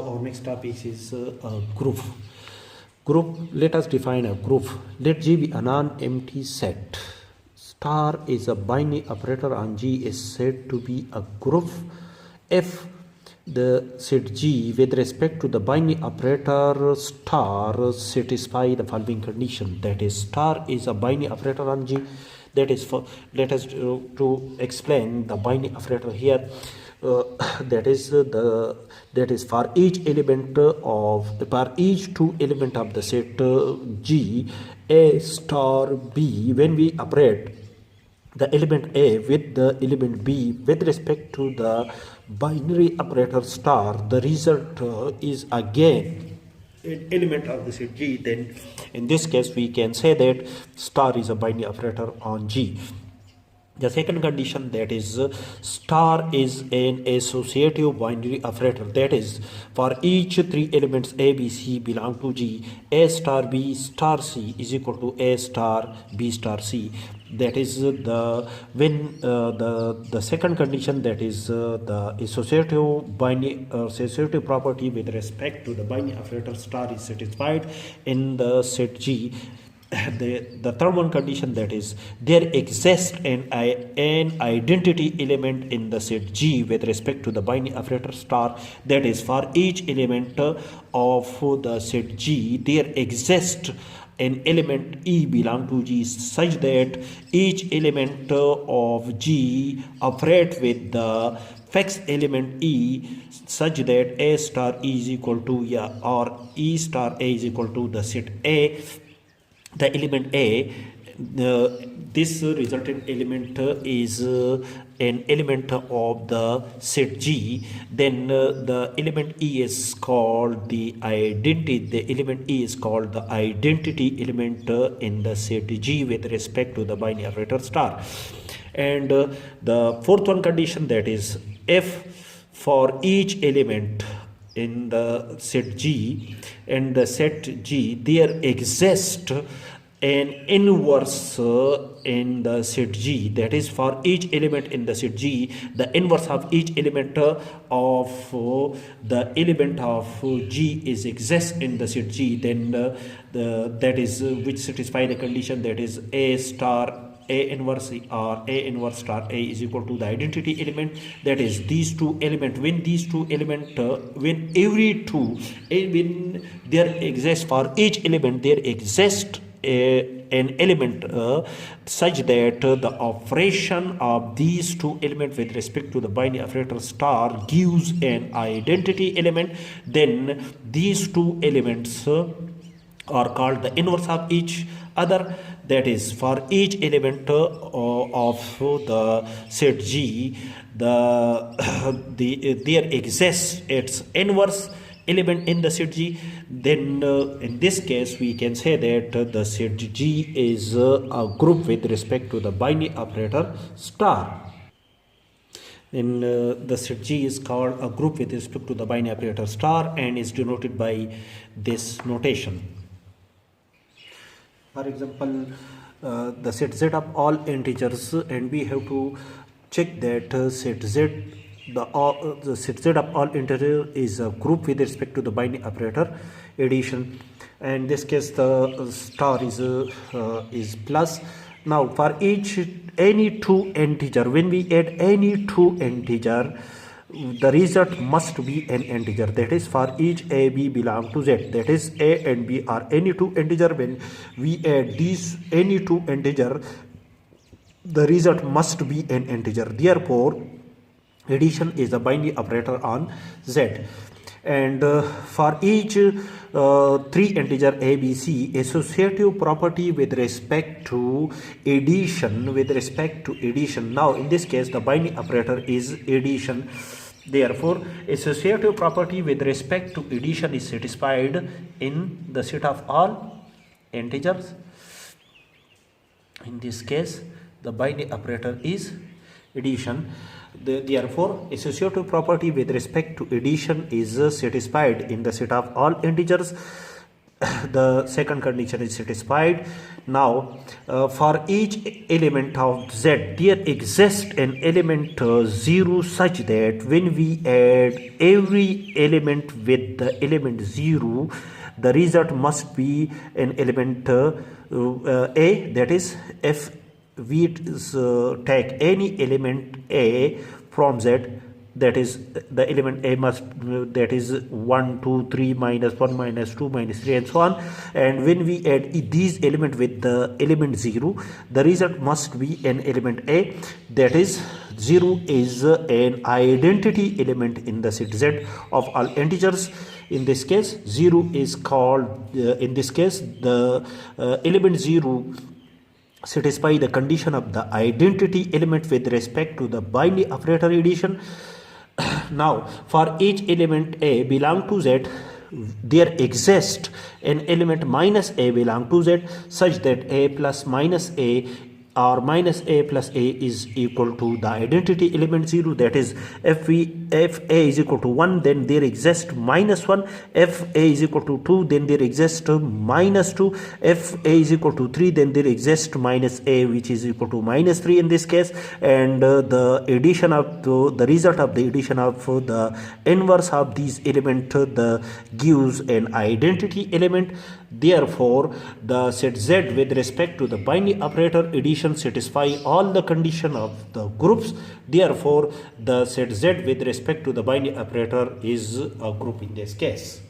our next topic is a group. Group, let us define a group. Let G be a non-empty set. Star is a binary operator on G is said to be a group if the set G with respect to the binary operator star satisfy the following condition, that is star is a binary operator on G. That is for, let us to explain the binary operator here. That is for each element for each two element of the set G, A star B, when we operate the element A with the element B with respect to the binary operator star, the result is again an element of the set G. Then in this case we can say that star is a binary operator on G. The second condition, that is star is an associative binary operator, that is for each three elements A, B, C belong to G, A star B star C is equal to A star B star C. That is the second condition, that is the associative property with respect to the binary operator star is satisfied in the set G. The third one condition, that is there exists an identity element in the set G with respect to the binary operator star, that is for each element of the set G there exists an element E belong to G such that each element of G operate with the fixed element E such that A star E is equal to or E star A is equal to the set A. The element A, this resultant element is an element of the set G. Then the element E is called the identity. The element E is called the identity element in the set G with respect to the binary operator star. And the fourth one condition, that is if for each element in the set G and the set G there exists an inverse in the set G, that is for each element in the set G the inverse of each element of the element of G is exists in the set G, then that is which satisfy the condition, that is A star A inverse or A inverse star A is equal to the identity element. That is these two elements, when these two elements when every two when there exists for each element there exists an element such that the operation of these two elements with respect to the binary operator star gives an identity element, then these two elements are called the inverse of each other. That is for each element of the set G there exists its inverse element in the set G. Then in this case we can say that the set G is a group with respect to the binary operator star. Then the set G is called a group with respect to the binary operator star and is denoted by this notation. For example, the set Z of all integers, and we have to check that set Z the set Z of all integer is a group with respect to the binary operator addition, and in this case the star is plus. Now for any two integer, when we add any two integer the result must be an integer, that is for each A B belong to Z, that is A and B are any two integer. When we add these any two integer the result must be an integer, therefore addition is a binary operator on Z. And for each three integer A, B, C, associative property with respect to addition, now in this case the binary operator is addition, therefore associative property with respect to addition is satisfied in the set of all integers. In this case the binary operator is addition. Therefore associative property with respect to addition is satisfied in the set of all integers. the second condition is satisfied. Now, for each element of Z, there exists an element 0 such that when we add every element with the element 0, the result must be an element A, that is, if we take any element A from Z, that is the element A must, that is 1 2 3 minus 1 minus 2 minus 3 and so on, and when we add these element with the element 0, the result must be an element A, that is 0 is an identity element in the set Z of all integers. In this case 0 is called, in this case the element 0 satisfy the condition of the identity element with respect to the binary operator addition. Now, for each element A belong to Z, there exists an element minus A belong to Z such that A plus minus A or minus A plus A is equal to the identity element 0, that is, if A is equal to 1, then there exists minus 1, if A is equal to 2, then there exists minus 2, if A is equal to 3, then there exists minus A, which is equal to minus 3 in this case, and the addition of the result of the addition of the inverse of these element gives an identity element. Therefore, the set Z with respect to the binary operator addition satisfy all the condition of the groups. Therefore, the set Z with respect to the binary operator is a group in this case.